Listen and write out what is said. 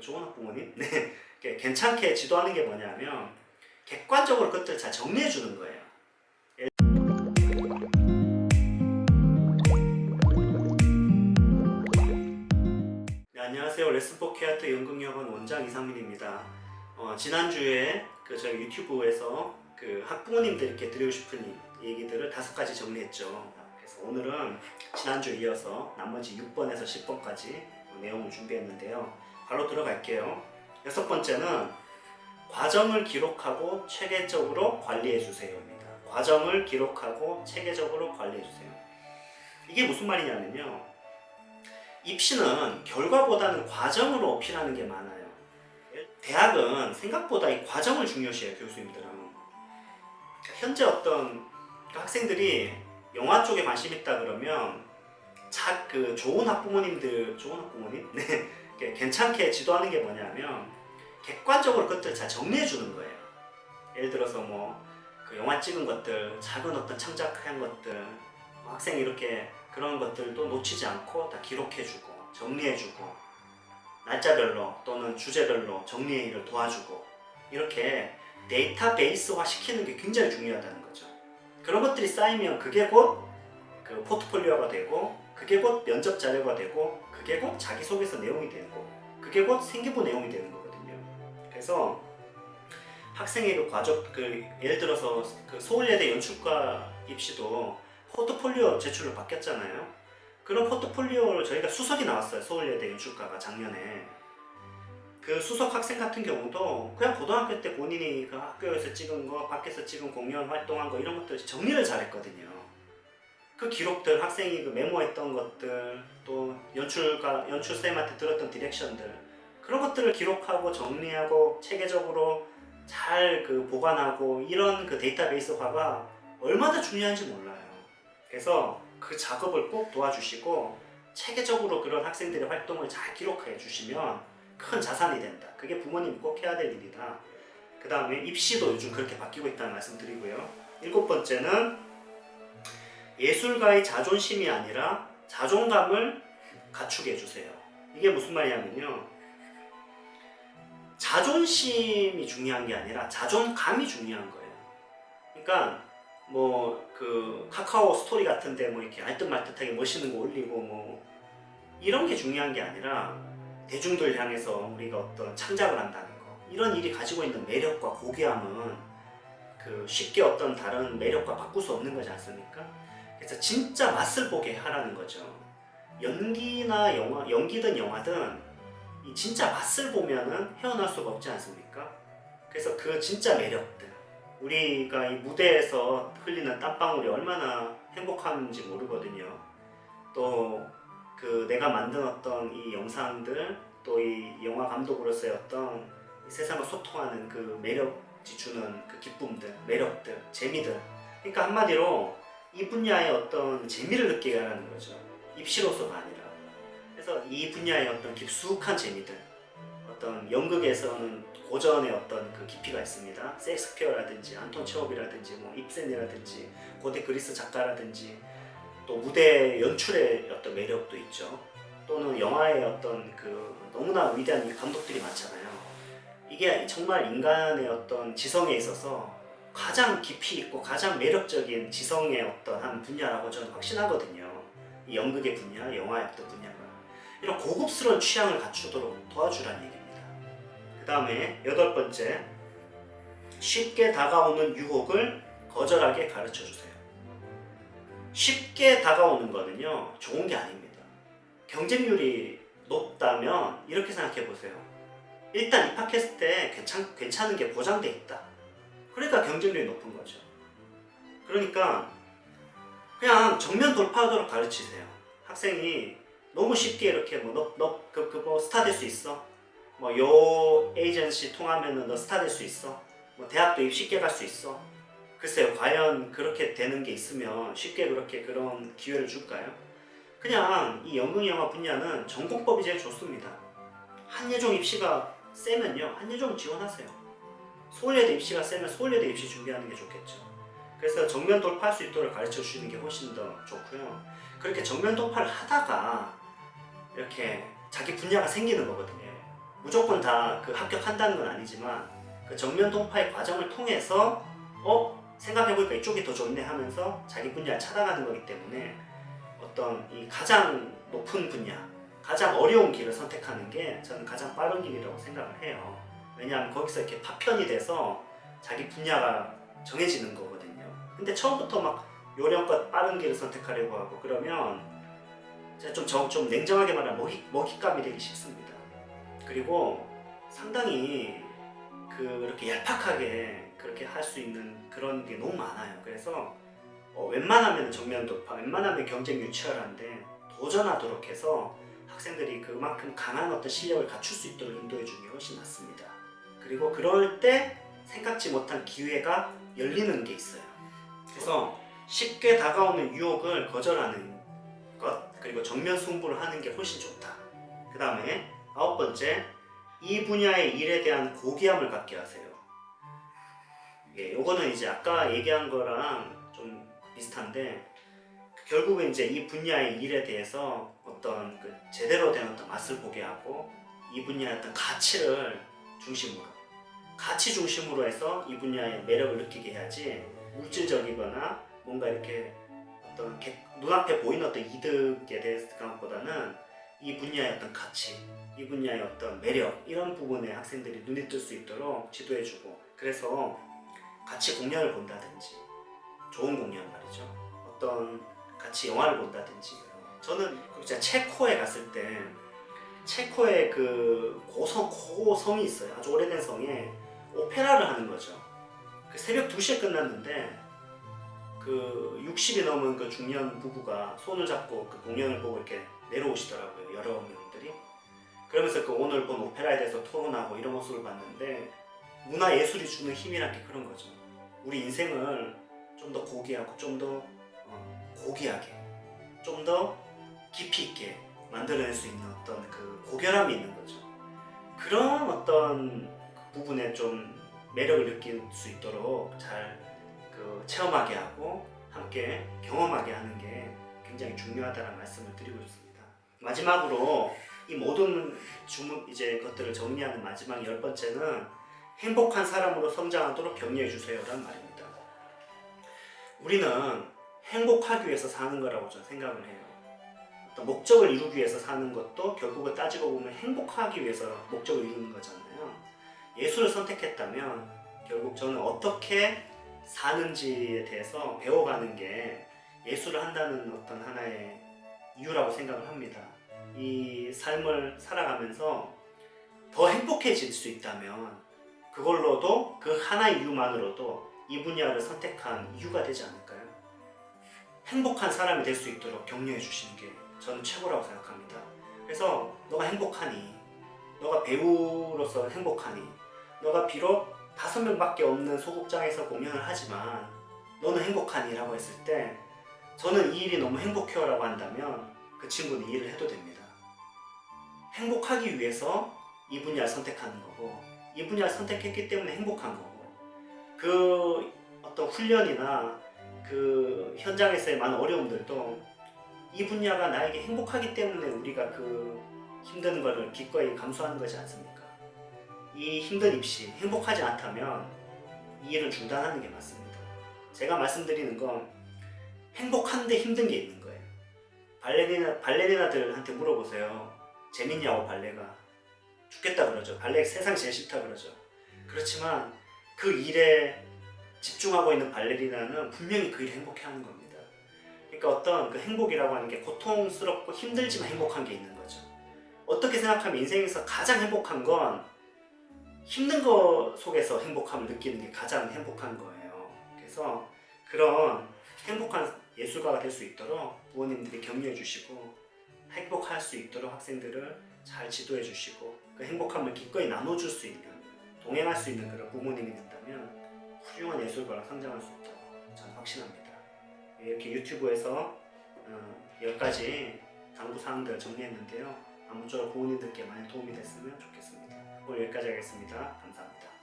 좋은 학부모님? 네. 괜찮게 지도하는 게 뭐냐면 객관적으로 그것들을 잘 정리해 주는 거예요. 네, 안녕하세요. 레슨포케아트 연극영어원 원장 이상민입니다. 지난주에 저희 유튜브에서 학부모님들께 드리고 싶은 얘기들을 5가지 정리했죠. 그래서 오늘은 지난주에 이어서 나머지 6번에서 10번까지 내용을 준비했는데요. 바로 들어갈게요. 6번째는 과정을 기록하고 체계적으로 관리해 주세요입니다. 과정을 기록하고 체계적으로 관리해 주세요. 이게 무슨 말이냐면요. 입시는 결과보다는 과정으로 어필하는 게 많아요. 대학은 생각보다 이 과정을 중요시해요, 교수님들은. 현재 어떤 학생들이 영화 쪽에 관심 있다 그러면 좋은 학부모님? 네. 괜찮게 지도하는 게 뭐냐면 객관적으로 그것들을 잘 정리해 주는 거예요. 예를 들어서 영화 찍은 것들, 작은 어떤 창작한 것들, 학생이 이렇게 그런 것들도 놓치지 않고 다 기록해 주고 정리해 주고 날짜별로 또는 주제별로 정리를 도와주고 이렇게 데이터베이스화 시키는 게 굉장히 중요하다는 거죠. 그런 것들이 쌓이면 그게 곧 포트폴리오가 되고, 그게 곧 면접 자료가 되고, 그게 곧 자기소개서 내용이 되는 거고, 그게 곧 생기부 내용이 되는 거거든요. 그래서 학생의 과정, 예를 들어서 서울예대 연출과 입시도 포트폴리오 제출로 바뀌었잖아요. 그런 포트폴리오를 저희가 수석이 나왔어요. 서울예대 연출과가 작년에. 그 수석 학생 같은 경우도 그냥 고등학교 때 본인이 그 학교에서 찍은 거, 밖에서 찍은 공연 활동한 거 이런 것들 정리를 잘했거든요. 그 기록들, 학생이 메모했던 것들, 또 연출쌤한테 들었던 디렉션들, 그런 것들을 기록하고 정리하고 체계적으로 잘 보관하고 이런 데이터베이스화가 얼마나 중요한지 몰라요. 그래서 그 작업을 꼭 도와주시고 체계적으로 그런 학생들의 활동을 잘 기록해 주시면 큰 자산이 된다. 그게 부모님이 꼭 해야 될 일이다. 그 다음에 입시도 요즘 그렇게 바뀌고 있다는 말씀 드리고요. 7번째는 예술가의 자존심이 아니라 자존감을 갖추게 해주세요. 이게 무슨 말이냐면요. 자존심이 중요한 게 아니라 자존감이 중요한 거예요. 그러니까 카카오 스토리 같은데 이렇게 알뜻말뜻하게 멋있는 거 올리고 이런 게 중요한 게 아니라 대중들 향해서 우리가 어떤 창작을 한다는 거, 이런 일이 가지고 있는 매력과 고귀함은 쉽게 어떤 다른 매력과 바꿀 수 없는 거지 않습니까? 그래서 진짜 맛을 보게 하라는 거죠. 연기나 연기든 영화든 이 진짜 맛을 보면은 헤어날 수가 없지 않습니까? 그래서 그 진짜 매력들, 우리가 이 무대에서 흘리는 땀방울이 얼마나 행복한지 모르거든요. 또 내가 만든 어떤 이 영상들, 또 이 영화 감독으로서의 어떤 세상과 소통하는 매력이 주는 기쁨들, 매력들, 재미들. 그러니까 한마디로 이 분야의 어떤 재미를 느끼게 하라는 거죠. 입시로서가 아니라. 그래서 이 분야의 어떤 깊숙한 재미들, 어떤 연극에서는 고전의 어떤 깊이가 있습니다. 셰익스피어라든지 안톤 체홉이라든지 입센이라든지 고대 그리스 작가라든지 또 무대 연출의 어떤 매력도 있죠. 또는 영화의 어떤 너무나 위대한 감독들이 많잖아요. 이게 정말 인간의 어떤 지성에 있어서 가장 깊이 있고 가장 매력적인 지성의 어떤 한 분야라고 저는 확신하거든요. 이 연극의 분야, 영화의 어떤 분야가. 이런 고급스러운 취향을 갖추도록 도와주라는 얘기입니다. 그 다음에 8번째, 쉽게 다가오는 유혹을 거절하게 가르쳐주세요. 쉽게 다가오는 거는요, 좋은 게 아닙니다. 경쟁률이 높다면 이렇게 생각해 보세요. 일단 입학했을 때 괜찮은 게 보장돼 있다. 그러니까 경쟁률이 높은 거죠. 그러니까 그냥 정면 돌파하도록 가르치세요. 학생이 너무 쉽게 이렇게 너 스타 될 수 있어. 요 에이전시 통하면은 너 스타 될 수 있어. 대학도 쉽게 갈 수 있어. 글쎄요, 과연 그렇게 되는 게 있으면 쉽게 그런 기회를 줄까요? 그냥 이 연극영화 분야는 전공법이 제일 좋습니다. 한예종 입시가 세면요, 한예종 지원하세요. 서울예대 입시가 세면 서울예대 입시 준비하는 게 좋겠죠. 그래서 정면 돌파할 수 있도록 가르쳐 주시는 게 훨씬 더 좋고요. 그렇게 정면 돌파를 하다가 이렇게 자기 분야가 생기는 거거든요. 무조건 다 그 합격한다는 건 아니지만 그 정면 동파의 과정을 통해서 생각해보니까 이쪽이 더 좋네 하면서 자기 분야를 찾아가는 거기 때문에 어떤 이 가장 높은 분야, 가장 어려운 길을 선택하는 게 저는 가장 빠른 길이라고 생각을 해요. 왜냐하면 거기서 이렇게 파편이 돼서 자기 분야가 정해지는 거거든요. 근데 처음부터 막 요령껏 빠른 길을 선택하려고 하고 그러면 제가 좀 냉정하게 말하면 먹잇감이 되기 쉽습니다. 그리고 상당히 그렇게 얄팍하게 그렇게 할 수 있는 그런 게 너무 많아요. 그래서 웬만하면 정면 돌파, 웬만하면 경쟁률 치열한데 도전하도록 해서 학생들이 그만큼 강한 어떤 실력을 갖출 수 있도록 인도해 주는 게 훨씬 낫습니다. 그리고 그럴 때 생각지 못한 기회가 열리는 게 있어요. 그래서 쉽게 다가오는 유혹을 거절하는 것, 그리고 정면 승부를 하는 게 훨씬 좋다. 그 다음에 9번째, 이 분야의 일에 대한 고귀함을 갖게 하세요. 예, 요거는 이제 아까 얘기한 거랑 좀 비슷한데 결국은 이제 이 분야의 일에 대해서 어떤 그 제대로 된 어떤 맛을 보게 하고 이 분야의 어떤 가치를 중심으로, 가치 중심으로 해서 이 분야의 매력을 느끼게 해야지 물질적이거나 뭔가 이렇게 어떤 눈앞에 보이는 어떤 이득에 대해서 생각보다는 이 분야의 어떤 가치, 이 분야의 어떤 매력 이런 부분에 학생들이 눈이 뜰 수 있도록 지도해주고, 그래서 같이 공연을 본다든지, 좋은 공연 말이죠, 어떤 같이 영화를 본다든지. 저는 진짜 체코에 갔을 때 체코에 그 고성이 있어요. 아주 오래된 성에 오페라를 하는 거죠. 그 새벽 2시에 끝났는데 그 60이 넘은 그 중년 부부가 손을 잡고 그 공연을 보고 이렇게 내려오시더라고요. 여러 명들이. 그러면서 그 오늘 본 오페라에 대해서 토론하고 이런 모습을 봤는데 문화 예술이 주는 힘이란 게 그런 거죠. 우리 인생을 좀 더 고귀하고 좀 더 고귀하게, 좀 더 깊이 있게 만들어낼 수 있는 어떤 그 고결함이 있는 거죠. 그런 어떤 부분에 좀 매력을 느낄 수 있도록 잘 그 체험하게 하고 함께 경험하게 하는 게 굉장히 중요하다는 말씀을 드리고 싶습니다. 마지막으로 이 모든 이제 것들을 정리하는 마지막 10번째는 행복한 사람으로 성장하도록 격려해 주세요라는 말입니다. 우리는 행복하기 위해서 사는 거라고 저는 생각을 해요. 어떤 목적을 이루기 위해서 사는 것도 결국은 따지고 보면 행복하기 위해서 목적을 이루는 거잖아요. 예술을 선택했다면 결국 저는 어떻게 사는지에 대해서 배워가는 게 예술을 한다는 어떤 하나의 이유라고 생각을 합니다. 이 삶을 살아가면서 더 행복해질 수 있다면 그걸로도, 그 하나의 이유만으로도 이 분야를 선택한 이유가 되지 않을까요? 행복한 사람이 될 수 있도록 격려해 주시는 게 저는 최고라고 생각합니다. 그래서 너가 행복하니, 너가 배우로서 행복하니, 너가 비록 5명밖에 없는 소극장에서 공연을 하지만 너는 행복하니? 라고 했을 때 저는 이 일이 너무 행복해요 라고 한다면 그 친구는 이 일을 해도 됩니다. 행복하기 위해서 이 분야를 선택하는 거고, 이 분야를 선택했기 때문에 행복한 거고, 그 어떤 훈련이나 그 현장에서의 많은 어려움들도 이 분야가 나에게 행복하기 때문에 우리가 그 힘든 거를 기꺼이 감수하는 거지 않습니까? 이 힘든 입시, 행복하지 않다면 이 일을 중단하는 게 맞습니다. 제가 말씀드리는 건 행복한데 힘든 게 있는 거예요. 발레리나들한테 물어보세요. 재밌냐고 발레가. 죽겠다 그러죠. 발레 세상 제일 싫다 그러죠. 그렇지만 그 일에 집중하고 있는 발레리나는 분명히 그 일에 행복해하는 겁니다. 그러니까 어떤 그 행복이라고 하는 게 고통스럽고 힘들지만 행복한 게 있는 거죠. 어떻게 생각하면 인생에서 가장 행복한 건 힘든 거 속에서 행복함을 느끼는 게 가장 행복한 거예요. 그래서 그런 행복한 예술가가 될 수 있도록 부모님들이 격려해 주시고 행복할 수 있도록 학생들을 잘 지도해 주시고 그 행복함을 기꺼이 나눠줄 수 있는, 동행할 수 있는 그런 부모님이 된다면 훌륭한 예술가로 성장할 수 있다고 저는 확신합니다. 이렇게 유튜브에서 10가지 당부사항들을 정리했는데요. 아무쪼록 부모님들께 많이 도움이 됐으면 좋겠습니다. 오늘 여기까지 하겠습니다. 감사합니다.